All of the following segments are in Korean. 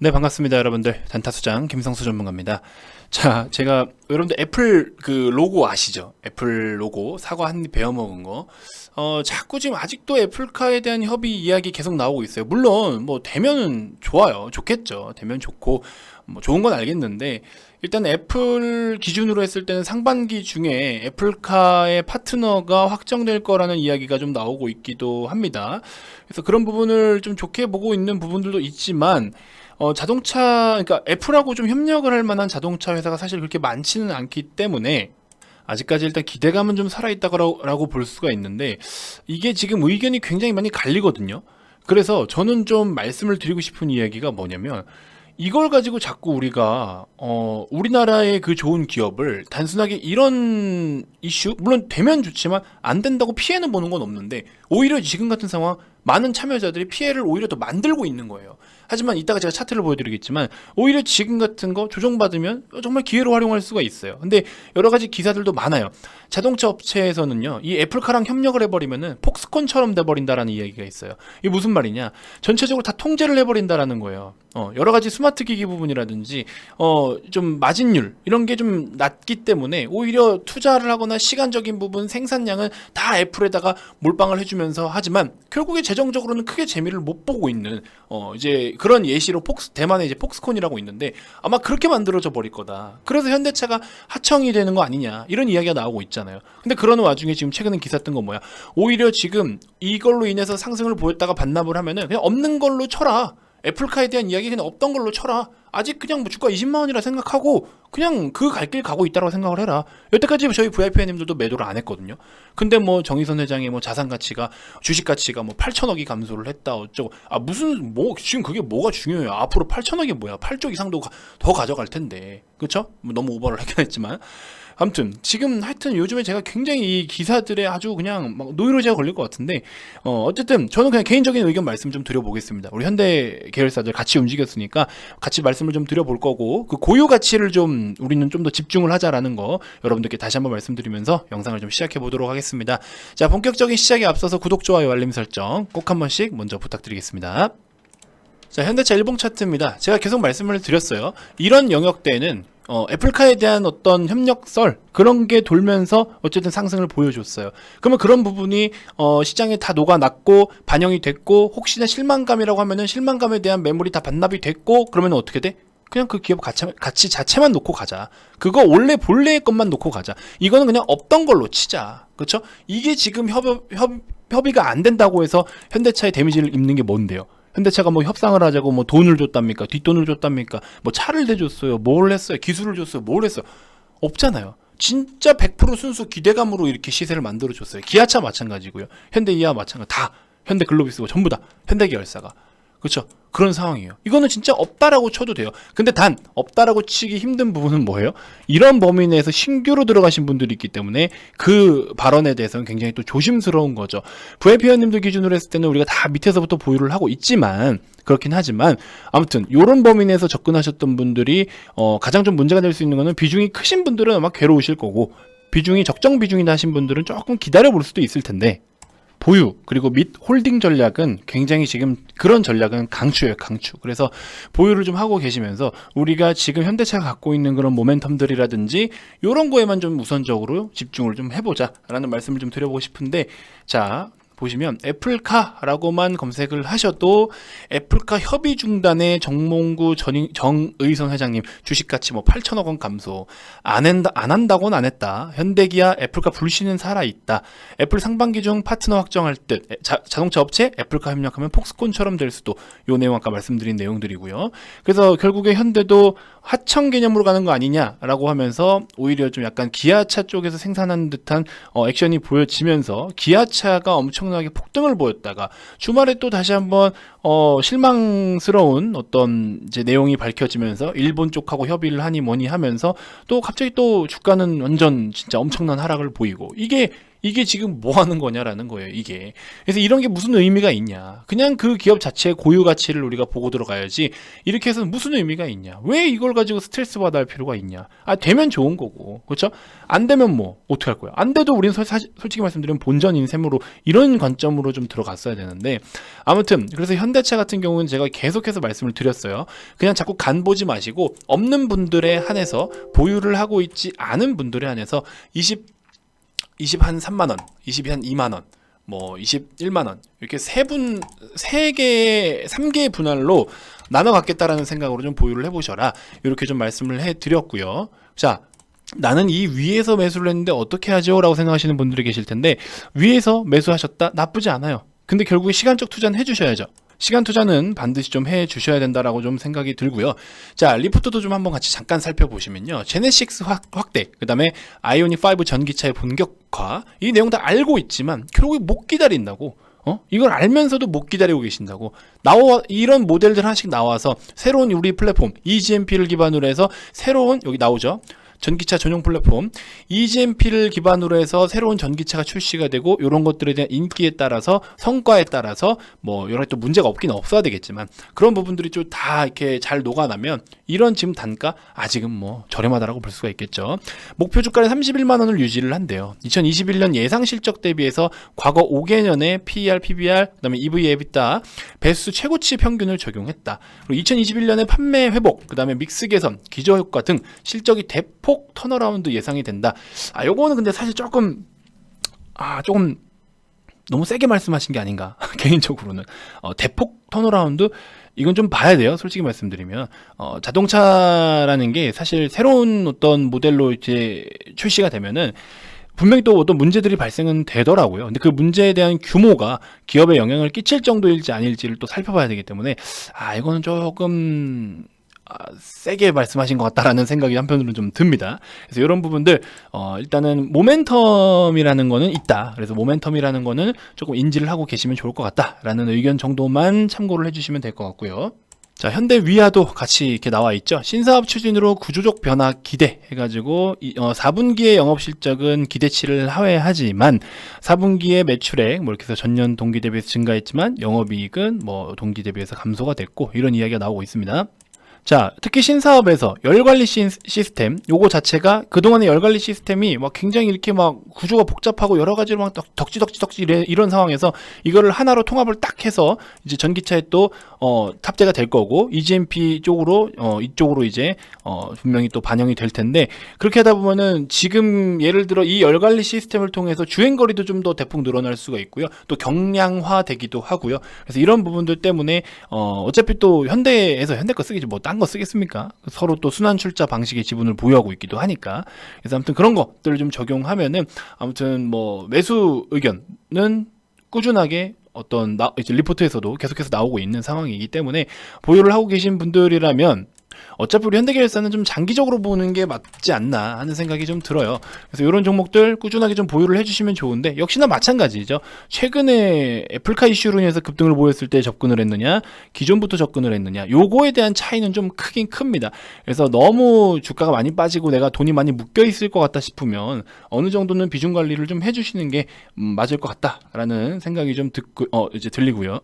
네, 반갑습니다, 여러분들. 단타수장 김성수 전문가입니다. 자, 제가 여러분들 애플 그 로고 아시죠? 애플 로고 사과 한 입 베어 먹은 거. 자꾸 지금 아직도 애플카에 대한 협의 이야기 계속 나오고 있어요. 물론 뭐 되면은 좋아요, 좋겠죠. 되면 좋고 뭐 좋은 건 알겠는데, 일단 애플 기준으로 했을 때는 상반기 중에 애플카의 파트너가 확정될 거라는 이야기가 좀 나오고 있기도 합니다. 그래서 그런 부분을 좀 좋게 보고 있는 부분들도 있지만, 자동차, 그러니까 애플하고 좀 협력을 할 만한 자동차 회사가 사실 그렇게 많지는 않기 때문에 아직까지 일단 기대감은 좀 살아있다고 볼 수가 있는데, 이게 지금 의견이 굉장히 많이 갈리거든요. 그래서 저는 좀 말씀을 드리고 싶은 이야기가 뭐냐면, 이걸 가지고 자꾸 우리가 우리나라의 그 좋은 기업을 단순하게 이런 이슈, 물론 되면 좋지만 안 된다고 피해는 보는 건 없는데, 오히려 지금 같은 상황 많은 참여자들이 피해를 오히려 더 만들고 있는 거예요. 하지만 이따가 제가 차트를 보여드리겠지만, 오히려 지금 같은 거 조정받으면 정말 기회로 활용할 수가 있어요. 근데 여러 가지 기사들도 많아요. 자동차 업체에서는요, 이 애플카랑 협력을 해버리면은 폭스콘처럼 돼버린다라는 이야기가 있어요. 이게 무슨 말이냐? 전체적으로 다 통제를 해버린다라는 거예요. 여러 가지 스마트 기기 부분이라든지 좀 마진율 이런 게 좀 낮기 때문에 오히려 투자를 하거나 시간적인 부분, 생산량은 다 애플에다가 몰빵을 해주면서, 하지만 결국에 재정적으로는 크게 재미를 못 보고 있는 이제 그런 예시로 대만의 이제 폭스콘이라고 있는데, 아마 그렇게 만들어져 버릴 거다. 그래서 현대차가 하청이 되는 거 아니냐, 이런 이야기가 나오고 있잖아요. 근데 그러는 와중에 지금 최근에 기사 뜬 건 뭐야? 오히려 지금 이걸로 인해서 상승을 보였다가 반납을 하면은 그냥 없는 걸로 쳐라. 애플카에 대한 이야기 그냥 없던 걸로 쳐라. 아직 그냥 뭐 주가 20만 원이라 생각하고 그냥 그 갈 길 가고 있다고 생각을 해라. 여태까지 저희 VIP님들도 매도를 안 했거든요. 근데 뭐 정의선 회장의 뭐 자산 가치가, 주식 가치가 뭐 8천억이 감소를 했다 어쩌고, 무슨 뭐 지금 그게 뭐가 중요해요. 앞으로 8천억이 뭐야? 8조 이상도 더 가져갈 텐데, 그렇죠? 뭐 너무 오버를 하긴 했지만. 아무튼 지금 하여튼 요즘에 제가 굉장히 이 기사들에 아주 그냥 막 노이로제가 걸릴 것 같은데, 어쨌든 저는 그냥 개인적인 의견 말씀 좀 드려보겠습니다. 우리 현대 계열사들 같이 움직였으니까 같이 말씀을 좀 드려볼 거고, 그 고유 가치를 좀 우리는 좀 더 집중을 하자라는 거 여러분들께 다시 한번 말씀드리면서 영상을 좀 시작해 보도록 하겠습니다. 자, 본격적인 시작에 앞서서 구독, 좋아요, 알림 설정 꼭 한 번씩 먼저 부탁드리겠습니다. 자, 현대차 일봉 차트입니다. 제가 계속 말씀을 드렸어요. 이런 영역대는 애플카에 대한 어떤 협력설, 그런 게 돌면서 어쨌든 상승을 보여줬어요. 그러면 그런 부분이 시장에 다 녹아났고 반영이 됐고, 혹시나 실망감이라고 하면은 실망감에 대한 매물이 다 반납이 됐고, 그러면 어떻게 돼? 그냥 그 기업 가치 자체만 놓고 가자. 그거 원래 본래의 것만 놓고 가자. 이거는 그냥 없던 걸로 치자. 그렇죠? 이게 지금 협의가 안 된다고 해서 현대차의 데미지를 입는 게 뭔데요? 현대차가 뭐 협상을 하자고 뭐 돈을 줬답니까? 뒷돈을 줬답니까? 뭐 차를 대줬어요? 뭘 했어요? 기술을 줬어요? 뭘 했어요? 없잖아요. 진짜 100% 순수 기대감으로 이렇게 시세를 만들어줬어요. 기아차 마찬가지고요. 현대이하 마찬가지. 다 현대글로비스고 전부 다 현대계열사가. 그렇죠? 그런 상황이에요. 이거는 진짜 없다라고 쳐도 돼요. 근데 단 없다라고 치기 힘든 부분은 뭐예요? 이런 범위 내에서 신규로 들어가신 분들이 있기 때문에 그 발언에 대해서는 굉장히 또 조심스러운 거죠. VIP 회원님들 기준으로 했을 때는 우리가 다 밑에서부터 보유를 하고 있지만, 그렇긴 하지만 아무튼 이런 범위 내에서 접근하셨던 분들이 가장 좀 문제가 될 수 있는 거는, 비중이 크신 분들은 아마 괴로우실 거고, 비중이 적정 비중이나 하신 분들은 조금 기다려 볼 수도 있을 텐데, 보유 그리고 및 홀딩 전략은 굉장히 지금 그런 전략은 강추예요, 강추. 그래서 보유를 좀 하고 계시면서 우리가 지금 현대차가 갖고 있는 그런 모멘텀들이라든지 이런 거에만 좀 우선적으로 집중을 좀 해보자라는 말씀을 좀 드려보고 싶은데, 자, 보시면 애플카라고만 검색을 하셔도 애플카 협의 중단에 정몽구 정의선 회장님 주식가치 뭐 8천억 원 감소, 안 한다고는 안 했다. 현대기아 애플카 불씨는 살아있다. 애플 상반기 중 파트너 확정할 듯. 자동차 업체 애플카 협력하면 폭스콘처럼 될 수도. 요 내용 아까 말씀드린 내용들이고요. 그래서 결국에 현대도 하청 개념으로 가는 거 아니냐라고 하면서 오히려 좀 약간 기아차 쪽에서 생산하는 듯한 액션이 보여지면서, 기아차가 엄청나게 폭등을 보였다가 주말에 또 다시 한번 실망스러운 어떤 이제 내용이 밝혀지면서 일본 쪽하고 협의를 하니 뭐니 하면서 또 갑자기 또 주가는 완전 진짜 엄청난 하락을 보이고, 이게 지금 뭐 하는 거냐라는 거예요, 이게. 그래서 이런 게 무슨 의미가 있냐. 그냥 그 기업 자체의 고유 가치를 우리가 보고 들어가야지, 이렇게 해서 무슨 의미가 있냐. 왜 이걸 가지고 스트레스 받아야 할 필요가 있냐. 되면 좋은 거고. 그렇죠? 안 되면 뭐 어떻게 할 거야. 안 돼도 우리는 솔직히 말씀드리면 본전인 셈으로, 이런 관점으로 좀 들어갔어야 되는데, 아무튼 그래서 현대차 같은 경우는 제가 계속해서 말씀을 드렸어요. 그냥 자꾸 간 보지 마시고, 없는 분들에 한해서, 보유를 하고 있지 않은 분들에 한해서 20 한 3만 원, 20이 한 2만 원, 뭐 21만 원, 이렇게 3개의 분할로 나눠 갖겠다라는 생각으로 좀 보유를 해보셔라, 이렇게 좀 말씀을 해드렸고요. 자, 나는 이 위에서 매수를 했는데 어떻게 하죠? 라고 생각하시는 분들이 계실 텐데, 위에서 매수하셨다? 나쁘지 않아요. 근데 결국에 시간적 투자는 해주셔야죠. 시간 투자는 반드시 좀 해 주셔야 된다라고 좀 생각이 들고요. 자, 리포트도 좀 한번 같이 잠깐 살펴보시면요. 제네시스 확대, 그 다음에 아이오닉 5 전기차의 본격화, 이 내용 다 알고 있지만 결국에 못 기다린다고. 이걸 알면서도 못 기다리고 계신다고. 이런 모델들 하나씩 나와서 새로운 우리 플랫폼 EGMP를 기반으로 해서 새로운, 여기 나오죠, 전기차 전용 플랫폼 EGMP를 기반으로 해서 새로운 전기차가 출시가 되고, 이런 것들에 대한 인기에 따라서, 성과에 따라서 뭐 여러 또 문제가 없기는 없어야 되겠지만, 그런 부분들이 좀 다 이렇게 잘 녹아나면 이런 지금 단가 아직은 뭐 저렴하다라고 볼 수가 있겠죠. 목표 주가는 31만 원을 유지를 한대요. 2021년 예상 실적 대비해서 과거 5개년의 PER, PBR, 그다음에 EV, EBITDA 배수 최고치 평균을 적용했다. 그리고 2021년에 판매 회복, 그다음에 믹스 개선, 기저 효과 등 실적이 대폭 턴어라운드 예상이 된다. 요거는 근데 사실 조금 너무 세게 말씀하신 게 아닌가 개인적으로는. 대폭 턴어라운드, 이건 좀 봐야 돼요. 솔직히 말씀드리면 자동차라는 게 사실 새로운 어떤 모델로 이제 출시가 되면은 분명히 또 어떤 문제들이 발생은 되더라고요. 근데 그 문제에 대한 규모가 기업에 영향을 끼칠 정도일지 아닐지를 또 살펴봐야 되기 때문에, 이거는 조금 세게 말씀하신 것 같다라는 생각이 한편으로는 좀 듭니다. 그래서 이런 부분들 일단은 모멘텀이라는 거는 있다. 그래서 모멘텀이라는 거는 조금 인지를 하고 계시면 좋을 것 같다라는 의견 정도만 참고를 해주시면 될 것 같고요. 자, 현대 위아도 같이 이렇게 나와 있죠. 신사업 추진으로 구조적 변화 기대 해가지고 4분기의 영업 실적은 기대치를 하회하지만 4분기의 매출액 뭐 이렇게 해서 전년 동기 대비해서 증가했지만 영업이익은 뭐 동기 대비해서 감소가 됐고, 이런 이야기가 나오고 있습니다. 자, 특히 신사업에서 열관리 시스템, 요거 자체가 그동안의 열관리 시스템이 막 굉장히 이렇게 막 구조가 복잡하고 여러 가지로 막 덕지 이런 상황에서 이거를 하나로 통합을 딱 해서 이제 전기차에 또 탑재가 될 거고, EGMP 쪽으로 이쪽으로 이제 분명히 또 반영이 될 텐데, 그렇게 하다 보면은 지금 예를 들어 이 열관리 시스템을 통해서 주행거리도 좀 더 대폭 늘어날 수가 있고요. 또 경량화 되기도 하고요. 그래서 이런 부분들 때문에 어차피 또 현대에서 현대 거 쓰겠지 뭐 딴 거 쓰겠습니까? 서로 또 순환 출자 방식의 지분을 보유하고 있기도 하니까. 그래서 아무튼 그런 것들을 좀 적용하면은, 아무튼 뭐 매수 의견은 꾸준하게 이제 리포트에서도 계속해서 나오고 있는 상황이기 때문에, 보유를 하고 계신 분들이라면 어차피 우리 현대계열사는 좀 장기적으로 보는 게 맞지 않나 하는 생각이 좀 들어요. 그래서 이런 종목들 꾸준하게 좀 보유를 해주시면 좋은데, 역시나 마찬가지죠. 최근에 애플카 이슈로 인해서 급등을 보였을 때 접근을 했느냐, 기존부터 접근을 했느냐, 요거에 대한 차이는 좀 크긴 큽니다. 그래서 너무 주가가 많이 빠지고 내가 돈이 많이 묶여 있을 것 같다 싶으면 어느 정도는 비중 관리를 좀 해주시는 게 맞을 것 같다라는 생각이 좀 이제 들리고요.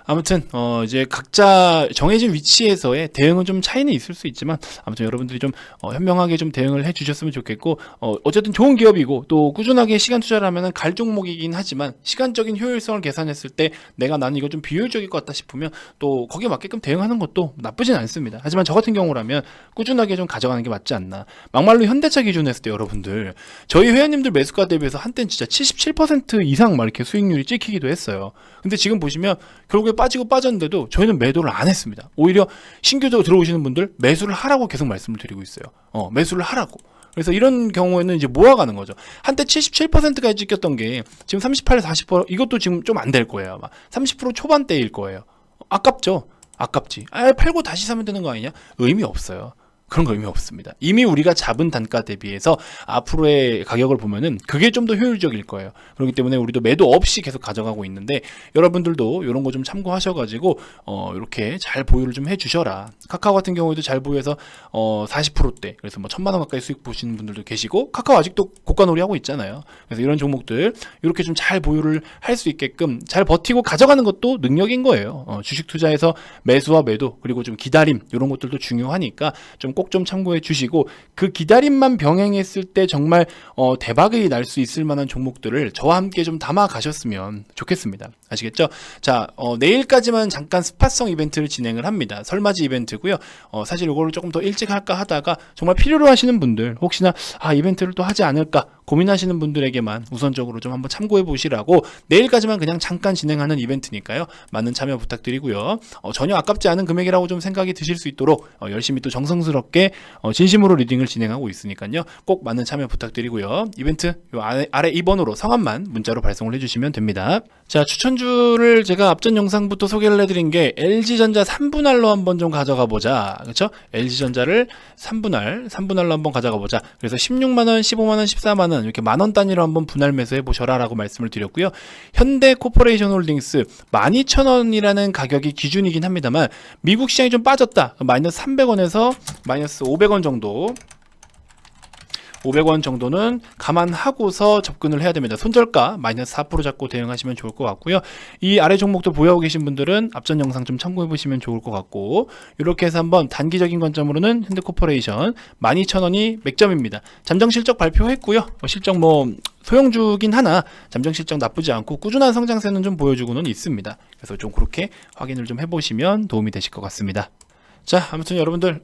아무튼 이제 각자 정해진 위치에서의 대응은 좀 차이는 있을 수 있지만, 아무튼 여러분들이 좀 현명하게 좀 대응을 해 주셨으면 좋겠고, 어쨌든 좋은 기업이고 또 꾸준하게 시간 투자를 하면은 갈 종목이긴 하지만, 시간적인 효율성을 계산했을 때 나는 이거 좀 비효율적일 것 같다 싶으면 또 거기에 맞게끔 대응하는 것도 나쁘진 않습니다. 하지만 저 같은 경우라면 꾸준하게 좀 가져가는 게 맞지 않나. 막말로 현대차 기준으로 했을 때 여러분들, 저희 회원님들 매수가 대비해서 한때는 진짜 77% 이상 막 이렇게 수익률이 찍히기도 했어요. 근데 지금 보시면 결국에 빠졌는데도 저희는 매도를 안 했습니다. 오히려 신규적으로 들어오시는 분들 매수를 하라고 계속 말씀을 드리고 있어요. 매수를 하라고. 그래서 이런 경우에는 이제 모아가는 거죠. 한때 77%까지 찍혔던 게 지금 38, 40%, 이것도 지금 좀 안 될 거예요. 아마 30% 초반대일 거예요. 아깝죠? 아깝지. 팔고 다시 사면 되는 거 아니냐? 의미 없어요. 그런 거 의미 없습니다. 이미 우리가 잡은 단가 대비해서 앞으로의 가격을 보면은 그게 좀 더 효율적일 거예요. 그렇기 때문에 우리도 매도 없이 계속 가져가고 있는데, 여러분들도 이런 거 좀 참고하셔가지고 이렇게 잘 보유를 좀 해주셔라. 카카오 같은 경우에도 잘 보유해서 40%대, 그래서 뭐 1,000만 원 가까이 수익 보시는 분들도 계시고, 카카오 아직도 고가놀이 하고 있잖아요. 그래서 이런 종목들 이렇게 좀 잘 보유를 할 수 있게끔 잘 버티고 가져가는 것도 능력인 거예요. 주식 투자에서 매수와 매도, 그리고 좀 기다림, 이런 것들도 중요하니까 좀 꼭 좀 참고해 주시고, 그 기다림만 병행했을 때 정말 대박이 날 수 있을 만한 종목들을 저와 함께 좀 담아 가셨으면 좋겠습니다. 아시겠죠? 자, 내일까지만 잠깐 스팟성 이벤트를 진행을 합니다. 설맞이 이벤트고요. 사실 이거를 조금 더 일찍 할까 하다가 정말 필요로 하시는 분들, 혹시나 이벤트를 또 하지 않을까 고민하시는 분들에게만 우선적으로 좀 한번 참고해 보시라고, 내일까지만 그냥 잠깐 진행하는 이벤트니까요. 많은 참여 부탁드리고요. 전혀 아깝지 않은 금액이라고 좀 생각이 드실 수 있도록 열심히 또 정성스럽게 진심으로 리딩을 진행하고 있으니까요. 꼭 많은 참여 부탁드리고요. 이벤트 요 아래 2번으로 성함만 문자로 발송을 해주시면 됩니다. 자, 추천주를 제가 앞전 영상부터 소개를 해드린 게 LG전자 3분할로 한번 좀 가져가 보자. 그렇죠? LG전자를 3분할로 한번 가져가 보자. 그래서 16만원, 15만원, 14만원 이렇게 만원 단위로 한번 분할 매수해 보셔라 라고 말씀을 드렸고요. 현대코퍼레이션 홀딩스 12,000원이라는 가격이 기준이긴 합니다만, 미국 시장이 좀 빠졌다. 마이너스 300원에서 마이너스 500원 정도, 500원 정도는 감안하고서 접근을 해야 됩니다. 손절가 마이너스 4% 잡고 대응하시면 좋을 것 같고요. 이 아래 종목도 보유하고 계신 분들은 앞전 영상 좀 참고해 보시면 좋을 것 같고, 이렇게 해서 한번 단기적인 관점으로는 현대코퍼레이션 12,000원이 맥점입니다. 잠정 실적 발표했고요. 실적 뭐 소형주긴 하나 잠정 실적 나쁘지 않고 꾸준한 성장세는 좀 보여주고는 있습니다. 그래서 좀 그렇게 확인을 좀 해보시면 도움이 되실 것 같습니다. 자, 아무튼 여러분들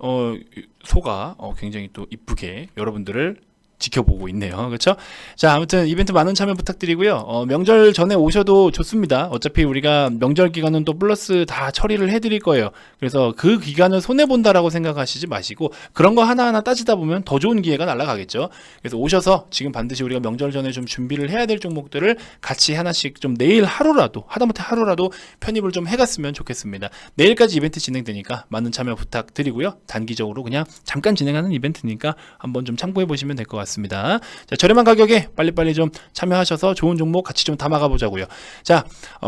소가 굉장히 또 이쁘게 여러분들을 지켜보고 있네요. 그렇죠? 자, 아무튼 이벤트 많은 참여 부탁드리고요. 명절 전에 오셔도 좋습니다. 어차피 우리가 명절 기간은 또 플러스 다 처리를 해드릴 거예요. 그래서 그 기간을 손해본다라고 생각하시지 마시고, 그런 거 하나하나 따지다 보면 더 좋은 기회가 날아가겠죠. 그래서 오셔서 지금 반드시 우리가 명절 전에 좀 준비를 해야 될 종목들을 같이 하나씩 좀 내일 하루라도, 하다못해 하루라도 편입을 좀 해갔으면 좋겠습니다. 내일까지 이벤트 진행되니까 많은 참여 부탁드리고요. 단기적으로 그냥 잠깐 진행하는 이벤트니까 한번 좀 참고해 보시면 될 것 같습니다. 자, 저렴한 가격에 빨리빨리 좀 참여하셔서 좋은 종목 같이 좀 담아가 보자고요. 자,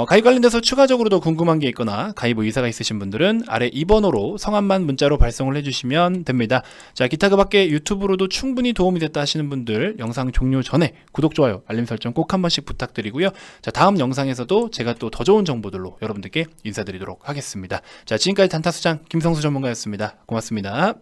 가입 관련돼서 추가적으로 더 궁금한 게 있거나 가입 의사가 있으신 분들은 아래 2번으로 성함만 문자로 발송을 해주시면 됩니다. 자, 기타 그 밖에 유튜브로도 충분히 도움이 됐다 하시는 분들 영상 종료 전에 구독, 좋아요, 알림 설정 꼭 한 번씩 부탁드리고요. 자, 다음 영상에서도 제가 또 더 좋은 정보들로 여러분들께 인사드리도록 하겠습니다. 자, 지금까지 단타수장 김성수 전문가였습니다. 고맙습니다.